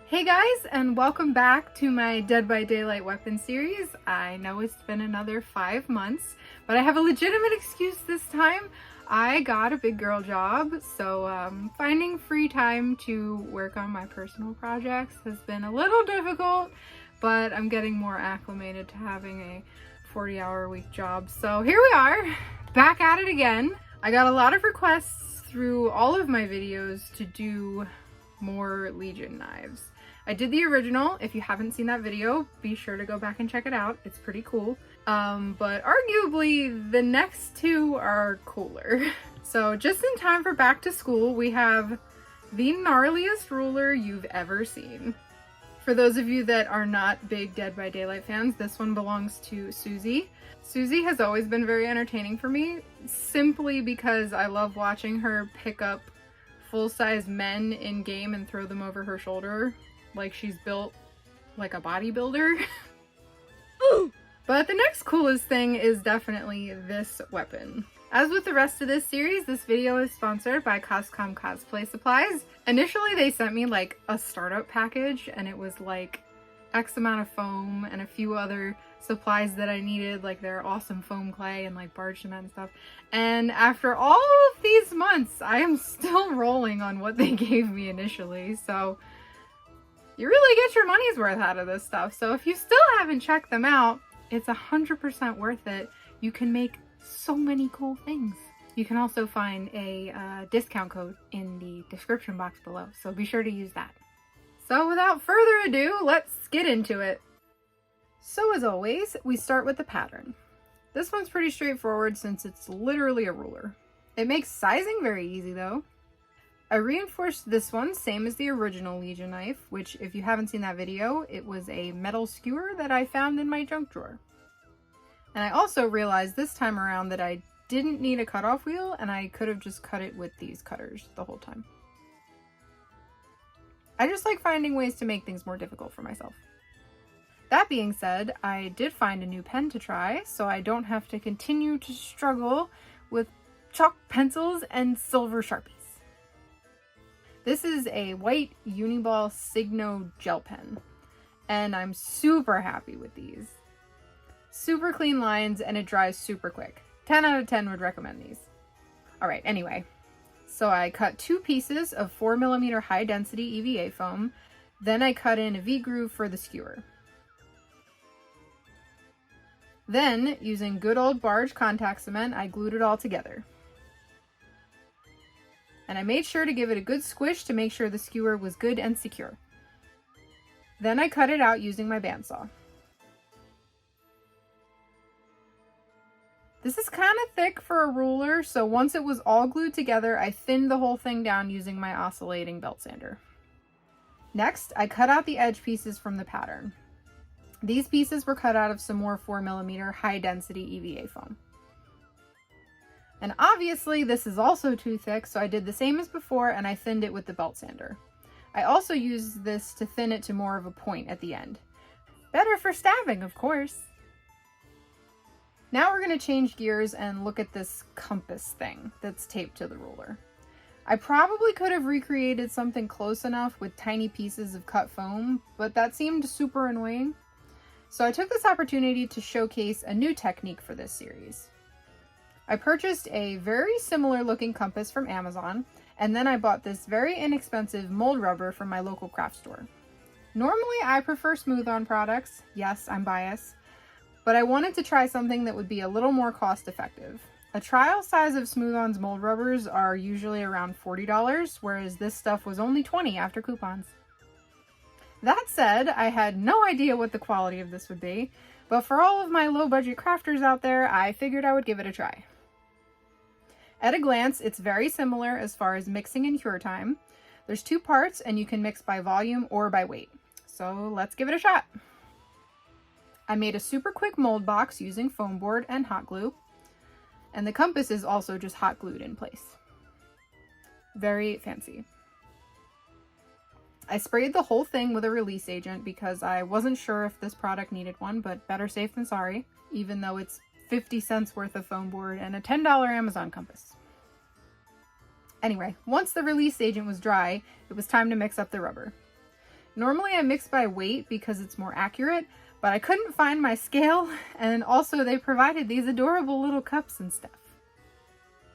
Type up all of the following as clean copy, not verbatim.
Hey guys, and welcome back to my Dead by Daylight weapon series. I know it's been another 5 months, but I have a legitimate excuse this time. I got a big girl job, so finding free time to work on my personal projects has been a little difficult, but I'm getting more acclimated to having a 40-hour-a-week job. So here we are, back at it again. I got a lot of requests through all of my videos to do more Legion knives. I did the original. If you haven't seen that video, be sure to go back and check it out. It's pretty cool. But arguably the next two are cooler. So just in time for back to school, we have the gnarliest ruler you've ever seen. For those of you that are not big Dead by Daylight fans, this one belongs to Susie. Susie has always been very entertaining for me, simply because I love watching her pick up full-size men in game and throw them over her shoulder like she's built like a bodybuilder. But the next coolest thing is definitely this weapon. As with the rest of this series, this video is sponsored by Coscom Cosplay Supplies. Initially they sent me like a startup package and it was like X amount of foam and a few other supplies that I needed, like their awesome foam clay and like Barge Cement and stuff. And after all of these months, I am still rolling on what they gave me initially. So you really get your money's worth out of this stuff. So if you still haven't checked them out, it's 100% worth it. You can make so many cool things. You can also find a discount code in the description box below, so be sure to use that. So without further ado, let's get into it. So as always, we start with the pattern. This one's pretty straightforward since it's literally a ruler. It makes sizing very easy though. I reinforced this one, same as the original Legion knife, which if you haven't seen that video, it was a metal skewer that I found in my junk drawer. And I also realized this time around that I didn't need a cutoff wheel and I could have just cut it with these cutters the whole time. I just like finding ways to make things more difficult for myself. That being said, I did find a new pen to try, so I don't have to continue to struggle with chalk pencils and silver Sharpies. This is a white Uniball Signo gel pen, and I'm super happy with these. Super clean lines, and it dries super quick. 10 out of 10 would recommend these. Alright, anyway. So I cut 2 pieces of 4mm high density EVA foam, then I cut in a V-groove for the skewer. Then, using good old Barge contact cement, I glued it all together. And I made sure to give it a good squish to make sure the skewer was good and secure. Then I cut it out using my bandsaw. This is kind of thick for a ruler, so once it was all glued together, I thinned the whole thing down using my oscillating belt sander. Next, I cut out the edge pieces from the pattern. These pieces were cut out of some more 4mm high density EVA foam. And obviously this is also too thick, so I did the same as before and I thinned it with the belt sander. I also used this to thin it to more of a point at the end. Better for stabbing, of course. Now we're going to change gears and look at this compass thing that's taped to the ruler. I probably could have recreated something close enough with tiny pieces of cut foam, but that seemed super annoying. So I took this opportunity to showcase a new technique for this series. I purchased a very similar looking compass from Amazon, and then I bought this very inexpensive mold rubber from my local craft store. Normally I prefer smooth-on products, yes, I'm biased, but I wanted to try something that would be a little more cost-effective. A trial size of smooth-on's mold rubbers are usually around $40, whereas this stuff was only $20 after coupons. That said, I had no idea what the quality of this would be, but for all of my low-budget crafters out there, I figured I would give it a try. At a glance, it's very similar as far as mixing and cure time. There's 2 parts and you can mix by volume or by weight. So let's give it a shot. I made a super quick mold box using foam board and hot glue. And the compass is also just hot glued in place. Very fancy. I sprayed the whole thing with a release agent because I wasn't sure if this product needed one, but better safe than sorry, even though it's 50 cents worth of foam board and a $10 Amazon compass. Anyway, once the release agent was dry, it was time to mix up the rubber. Normally I mix by weight because it's more accurate, but I couldn't find my scale, and also they provided these adorable little cups and stuff.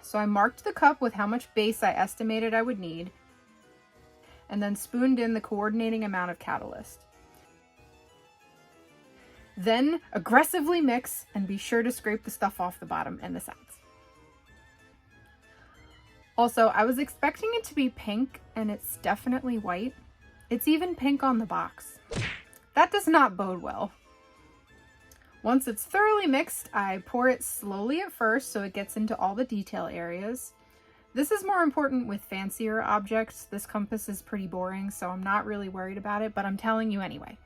So I marked the cup with how much base I estimated I would need, and then spooned in the coordinating amount of catalyst. Then aggressively mix and be sure to scrape the stuff off the bottom and the sides. Also, I was expecting it to be pink, and it's definitely white. It's even pink on the box. That does not bode well. Once it's thoroughly mixed, I pour it slowly at first so it gets into all the detail areas. This is more important with fancier objects. This compass is pretty boring, so I'm not really worried about it, but I'm telling you anyway.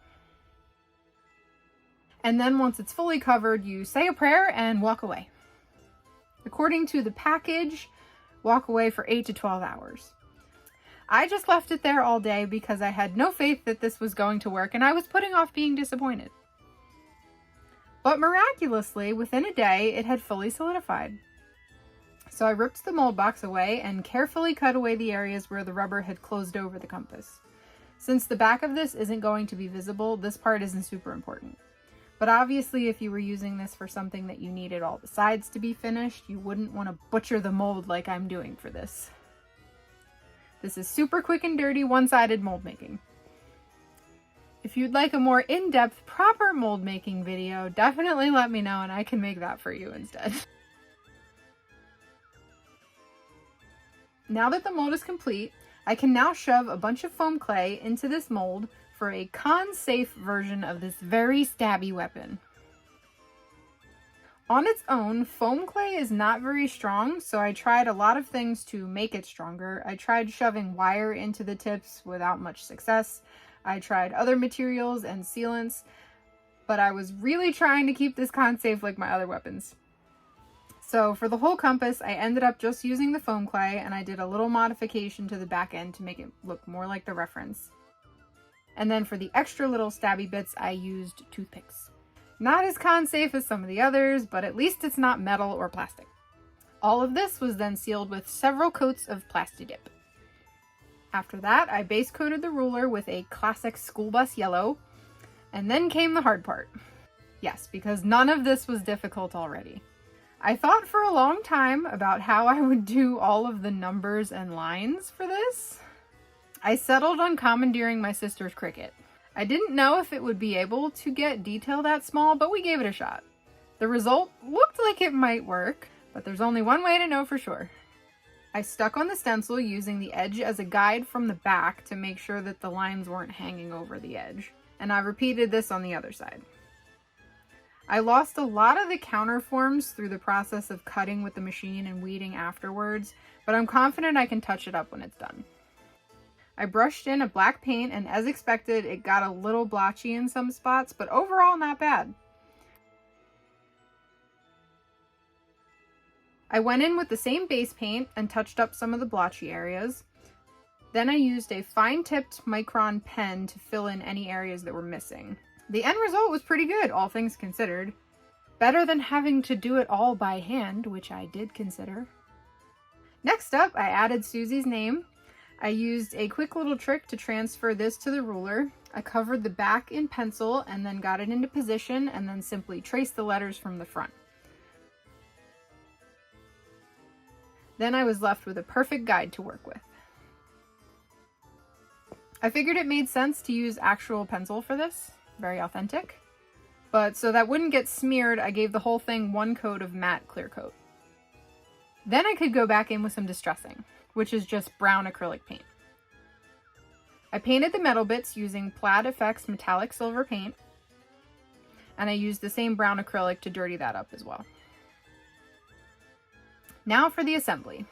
And then once it's fully covered, you say a prayer and walk away. According to the package, walk away for 8 to 12 hours. I just left it there all day because I had no faith that this was going to work, and I was putting off being disappointed. But miraculously, within a day, it had fully solidified. So I ripped the mold box away and carefully cut away the areas where the rubber had closed over the compass. Since the back of this isn't going to be visible, this part isn't super important. But obviously, if you were using this for something that you needed all the sides to be finished, you wouldn't want to butcher the mold like I'm doing for this. This is super quick and dirty, one-sided mold making. If you'd like a more in-depth, proper mold making video, definitely let me know and I can make that for you instead. Now that the mold is complete, I can now shove a bunch of foam clay into this mold for a con-safe version of this very stabby weapon. On its own, foam clay is not very strong, so I tried a lot of things to make it stronger. I tried shoving wire into the tips without much success. I tried other materials and sealants, but I was really trying to keep this con-safe like my other weapons. So for the whole compass, I ended up just using the foam clay, and I did a little modification to the back end to make it look more like the reference. And then for the extra little stabby bits, I used toothpicks. Not as con-safe as some of the others, but at least it's not metal or plastic. All of this was then sealed with several coats of Plastidip. After that, I base coated the ruler with a classic school bus yellow, and then came the hard part. Yes, because none of this was difficult already. I thought for a long time about how I would do all of the numbers and lines for this. I settled on commandeering my sister's Cricut. I didn't know if it would be able to get detail that small, but we gave it a shot. The result looked like it might work, but there's only one way to know for sure. I stuck on the stencil using the edge as a guide from the back to make sure that the lines weren't hanging over the edge, and I repeated this on the other side. I lost a lot of the counterforms through the process of cutting with the machine and weeding afterwards, but I'm confident I can touch it up when it's done. I brushed in a black paint, and as expected, it got a little blotchy in some spots, but overall not bad. I went in with the same base paint and touched up some of the blotchy areas. Then I used a fine-tipped micron pen to fill in any areas that were missing. The end result was pretty good, all things considered. Better than having to do it all by hand, which I did consider. Next up, I added Susie's name. I used a quick little trick to transfer this to the ruler. I covered the back in pencil and then got it into position and then simply traced the letters from the front. Then I was left with a perfect guide to work with. I figured it made sense to use actual pencil for this, very authentic. But so that wouldn't get smeared, I gave the whole thing one coat of matte clear coat. Then I could go back in with some distressing, which is just brown acrylic paint. I painted the metal bits using Plaid Effects metallic silver paint, and I used the same brown acrylic to dirty that up as well. Now for the assembly.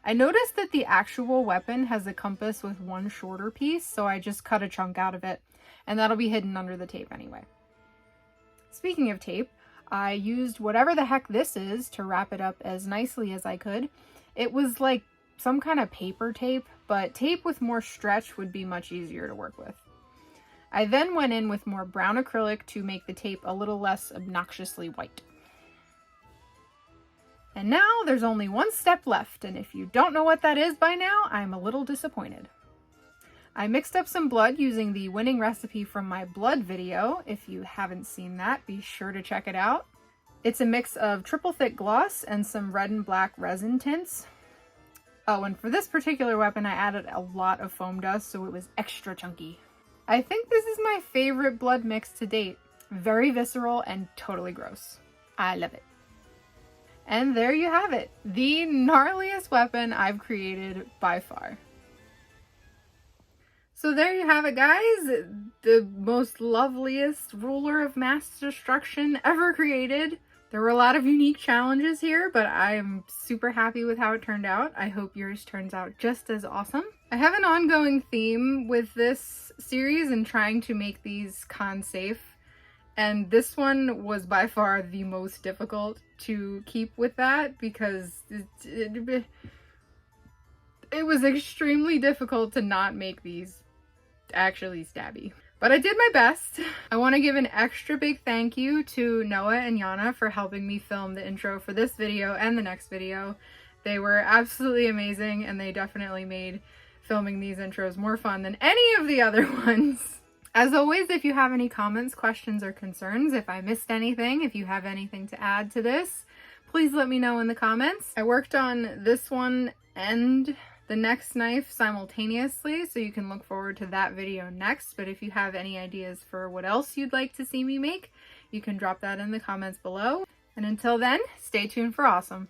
I noticed that the actual weapon has a compass with one shorter piece, so I just cut a chunk out of it, and that'll be hidden under the tape anyway. Speaking of tape, I used whatever the heck this is to wrap it up as nicely as I could. It was like some kind of paper tape, but tape with more stretch would be much easier to work with. I then went in with more brown acrylic to make the tape a little less obnoxiously white. And now there's only one step left, and if you don't know what that is by now, I'm a little disappointed. I mixed up some blood using the winning recipe from my blood video. If you haven't seen that, be sure to check it out. It's a mix of triple thick gloss and some red and black resin tints. Oh, and for this particular weapon, I added a lot of foam dust, so it was extra chunky. I think this is my favorite blood mix to date. Very visceral and totally gross. I love it. And there you have it. The gnarliest weapon I've created by far. So there you have it, guys. The most loveliest ruler of mass destruction ever created. There were a lot of unique challenges here, but I'm super happy with how it turned out. I hope yours turns out just as awesome. I have an ongoing theme with this series and trying to make these con safe. And this one was by far the most difficult to keep with that because it was extremely difficult to not make these actually stabby. But I did my best. I want to give an extra big thank you to Noah and Yanna for helping me film the intro for this video and the next video. They were absolutely amazing and they definitely made filming these intros more fun than any of the other ones. As always, if you have any comments, questions, or concerns, if I missed anything, if you have anything to add to this, please let me know in the comments. I worked on this one and the next knife simultaneously, so you can look forward to that video next. But if you have any ideas for what else you'd like to see me make, you can drop that in the comments below. And until then, stay tuned for awesome.